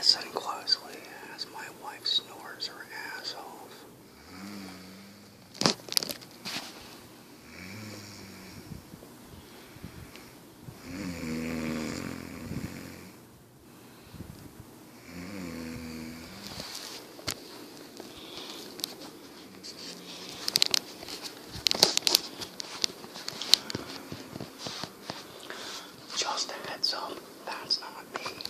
Listen closely as my wife snores her ass off. Just a heads up, that's not me.